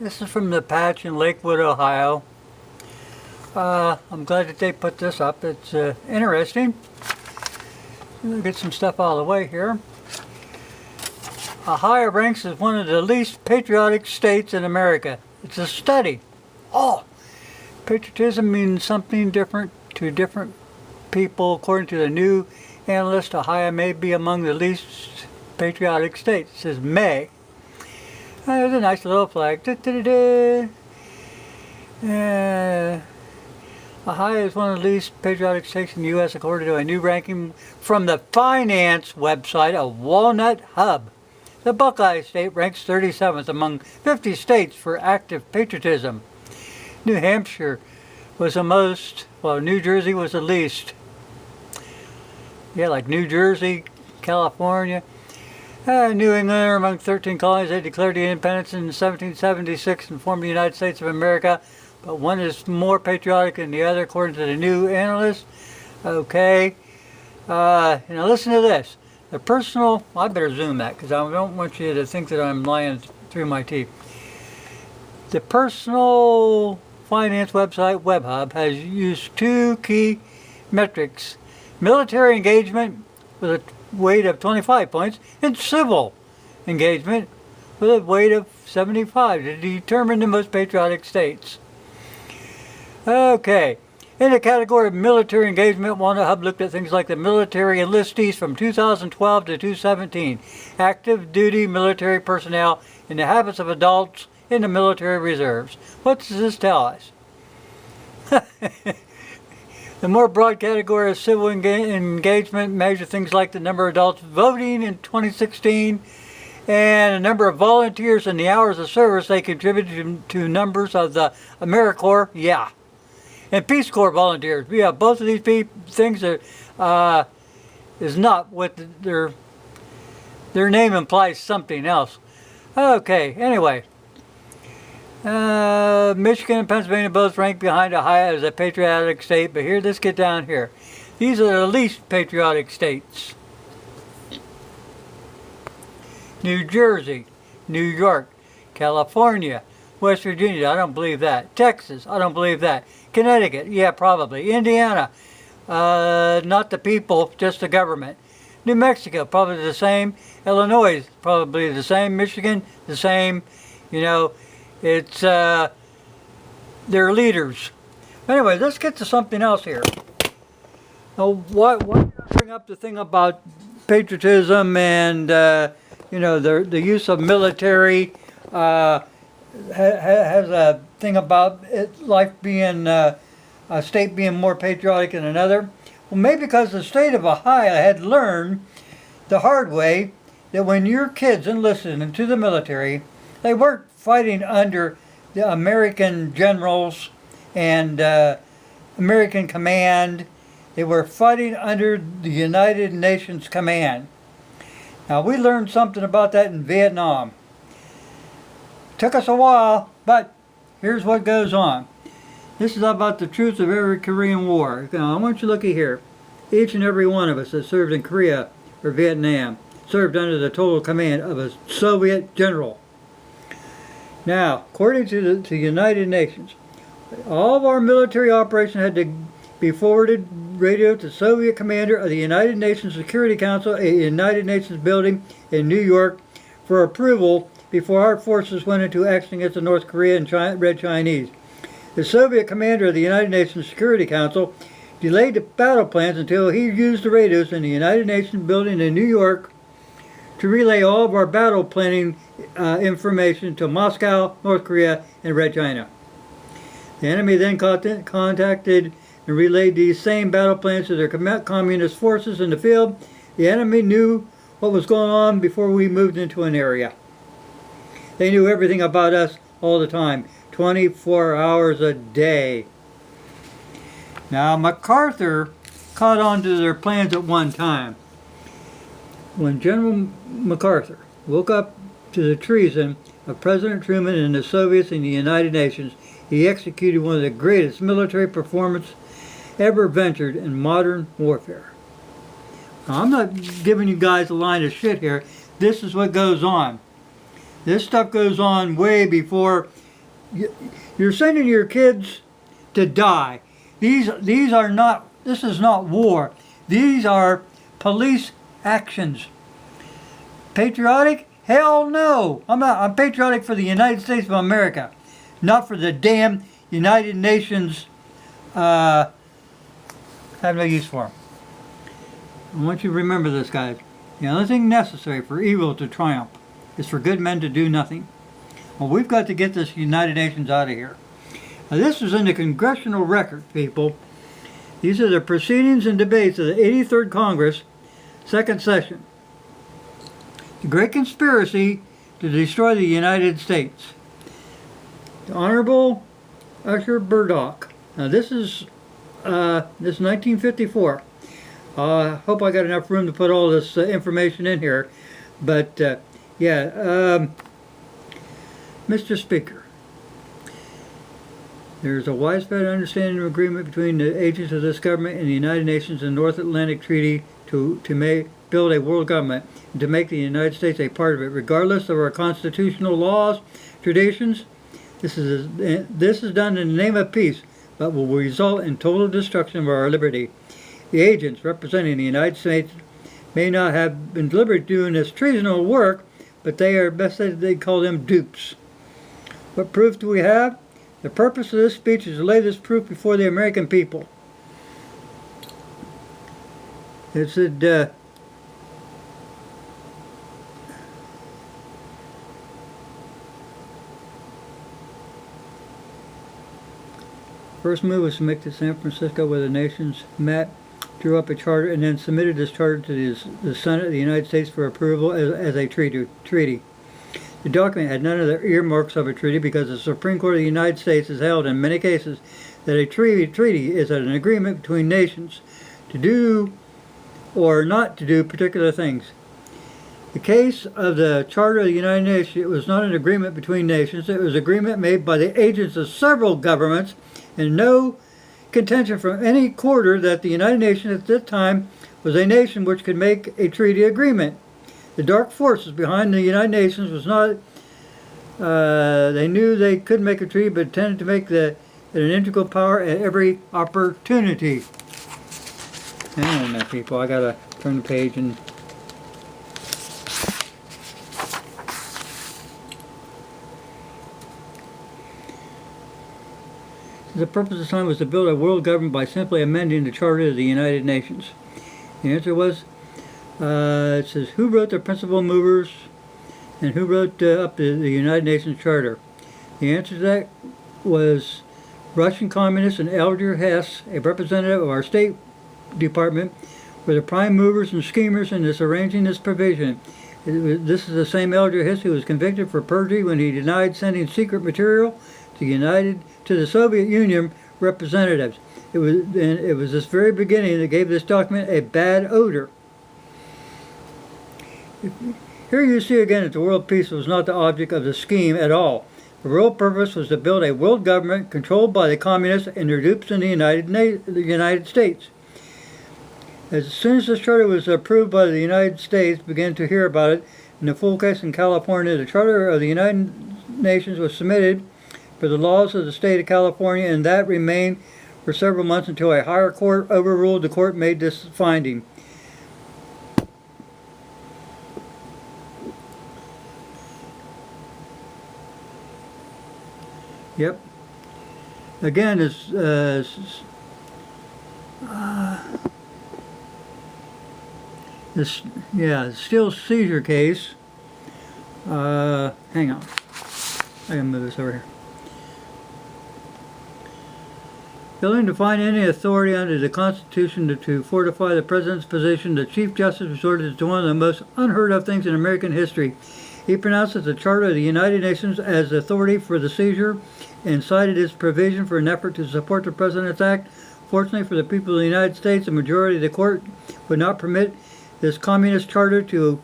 This is from the patch in Lakewood, Ohio. I'm glad that they put this up. It's interesting. We'll get some stuff out of the way here. Ohio ranks as one of the least patriotic states in America. It's a study. Oh, patriotism means something different to different people. According to the new analyst, Ohio may be among the least patriotic states. It says may. There's a nice little flag. Ohio is one of the least patriotic states in the U.S. according to a new ranking from the finance website of Walnut Hub. The Buckeye State ranks 37th among 50 states for active patriotism. New Hampshire was the most, while New Jersey was the least. Yeah, like New Jersey, California. New England are among 13 colonies. They declared the independence in 1776 and formed the United States of America. But one is more patriotic than the other, according to the new analyst. Okay. Now listen to this. The personal, well, I better zoom that because I don't want you to think that I'm lying through my teeth. The personal finance website, WebHub, has used two key metrics. Military engagement with a weight of 25 points and civil engagement with a weight of 75 to determine the most patriotic states. Okay, in the category of military engagement, Walnut Hub looked at things like the military enlistees from 2012 to 2017, active duty military personnel, and the habits of adults in the military reserves. What does this tell us? The more broad category of civil engagement measure things like the number of adults voting in 2016 and the number of volunteers and the hours of service they contributed to numbers of the AmeriCorps, yeah. And Peace Corps volunteers. Yeah, both of these things are, is not what their name implies something else. Okay, anyway. Michigan and Pennsylvania both rank behind Ohio as a patriotic state, but here, let's get down here. These are the least patriotic states. New Jersey, New York, California, West Virginia, I don't believe that. Texas, I don't believe that. Connecticut, yeah, probably. Indiana, not the people, just the government. New Mexico, probably the same. Illinois, probably the same. Michigan, the same. You know, it's their leaders. Anyway, let's get to something else here. Now, why did I bring up the thing about patriotism and you know, the use of military? Has a thing about life being a state being more patriotic than another. Well, maybe because the state of Ohio had learned the hard way that when your kids enlisted into the military, they weren't fighting under the American generals and American command. They were fighting under the United Nations command. Now, we learned something about that in Vietnam. Took us a while, but here's what goes on. This is about the truth of every Korean War. Now, I want you to look at here. Each and every one of us that served in Korea or Vietnam served under the total command of a Soviet general. Now, according to the United Nations, all of our military operations had to be forwarded radio to Soviet commander of the United Nations Security Council, a United Nations building in New York, for approval before our forces went into action against the North Korea and Red Chinese. The Soviet commander of the United Nations Security Council delayed the battle plans until he used the radios in the United Nations building in New York to relay all of our battle planning information to Moscow, North Korea, and Red China. The enemy then contacted and relayed these same battle plans to their communist forces in the field. The enemy knew what was going on before we moved into an area. They knew everything about us all the time, 24 hours a day. Now, MacArthur caught on to their plans at one time. When General MacArthur woke up to the treason of President Truman and the Soviets in the United Nations, he executed one of the greatest military performances ever ventured in modern warfare. Now, I'm not giving you guys a line of shit here. This is what goes on. This stuff goes on way before You're sending your kids to die. These are not, this is not war. These are police actions. Patriotic? Hell no. I'm patriotic for the United States of America, not for the damn United Nations. Have no use for them. I want you to remember this, guys. The only thing necessary for evil to triumph is for good men to do nothing. Well, we've got to get this United Nations out of here. Now, this is in the Congressional Record, people. These are the proceedings and debates of the 83rd Congress, second session. The Great Conspiracy to Destroy the United States. The Honorable Usher Burdock. Now, this is 1954. I hope I got enough room to put all this information in here. But, Mr. Speaker, there is a widespread understanding and agreement between the agents of this government and the United Nations and North Atlantic Treaty to build a world government and to make the United States a part of it, regardless of our constitutional laws, traditions. This is done in the name of peace, but will result in total destruction of our liberty. The agents representing the United States may not have been deliberately doing this treasonable work, but they are best they call them dupes. What proof do we have? The purpose of this speech is to lay this proof before the American people. It said, first move was to make to San Francisco where the nations met, drew up a charter, and then submitted this charter to the Senate of the United States for approval as a treaty. The document had none of the earmarks of a treaty because the Supreme Court of the United States has held in many cases that a treaty is an agreement between nations to do or not to do particular things. The case of the Charter of the United Nations, it was not an agreement between nations. It was an agreement made by the agents of several governments, and no contention from any quarter that the United Nations at that time was a nation which could make a treaty agreement. The dark forces behind the United Nations was not, they knew they couldn't make a treaty, but intended to make it an integral power at every opportunity. Hang on a minute, people. I gotta turn the page and... The purpose of the time was to build a world government by simply amending the Charter of the United Nations. The answer was, it says, who wrote the principal movers and who wrote up the United Nations Charter? The answer to that was Russian communists and Alger Hess, a representative of our State Department, were the prime movers and schemers in arranging this provision. This is the same Alger Hess who was convicted for perjury when he denied sending secret material to the Soviet Union representatives. It was this very beginning that gave this document a bad odor. Here you see again that the world peace was not the object of the scheme at all. The real purpose was to build a world government controlled by the communists and their dupes in the United States. As soon as this charter was approved by the United States, began to hear about it in the full case in California. The Charter of the United Nations was submitted for the laws of the state of California, and that remained for several months until a higher court overruled the court made this finding. Yep. Again, this steel seizure case. Hang on. I can move this over here. Failing to find any authority under the Constitution to fortify the President's position, the Chief Justice resorted to one of the most unheard of things in American history. He pronounced the Charter of the United Nations as authority for the seizure and cited its provision for an effort to support the President's Act. Fortunately for the people of the United States, the majority of the court would not permit this communist charter to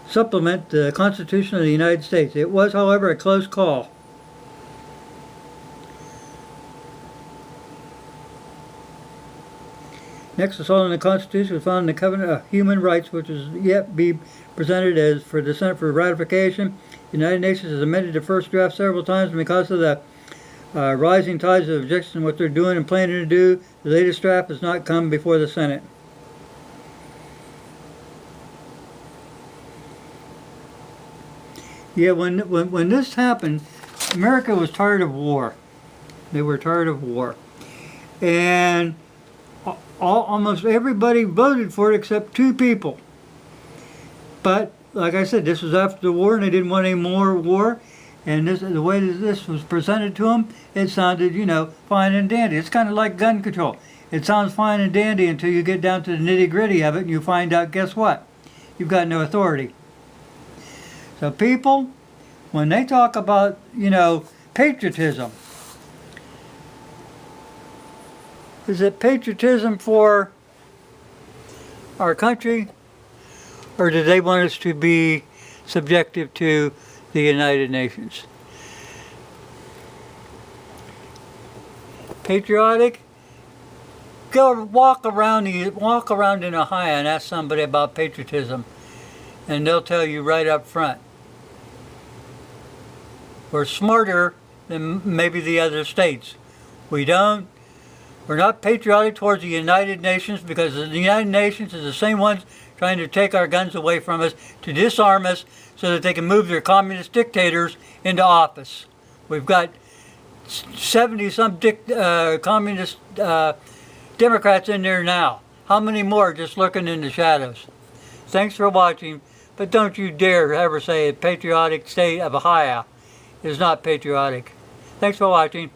supplement the Constitution of the United States. It was, however, a close call. Next, assault on the Constitution was found in the Covenant of Human Rights, which is yet be presented as for the Senate for ratification. The United Nations has amended the first draft several times, and because of the Rising tides of objection to what they're doing and planning to do. The latest draft has not come before the Senate. Yeah, when this happened, America was tired of war. They were tired of war. And almost everybody voted for it except 2 people. But, like I said, this was after the war and they didn't want any more war. And the way that this was presented to them, it sounded, you know, fine and dandy. It's kind of like gun control. It sounds fine and dandy until you get down to the nitty-gritty of it and you find out, guess what? You've got no authority. So people, when they talk about, you know, patriotism, is it patriotism for our country, or do they want us to be subjective to the United Nations? Patriotic? Go walk around in Ohio and ask somebody about patriotism, and they'll tell you right up front. We're smarter than maybe the other states. We're not patriotic towards the United Nations because the United Nations is the same ones trying to take our guns away from us, to disarm us so that they can move their communist dictators into office. We've got 70-some communist Democrats in there now. How many more just lurking in the shadows? Thanks for watching, but don't you dare ever say a patriotic state of Ohio is not patriotic. Thanks for watching.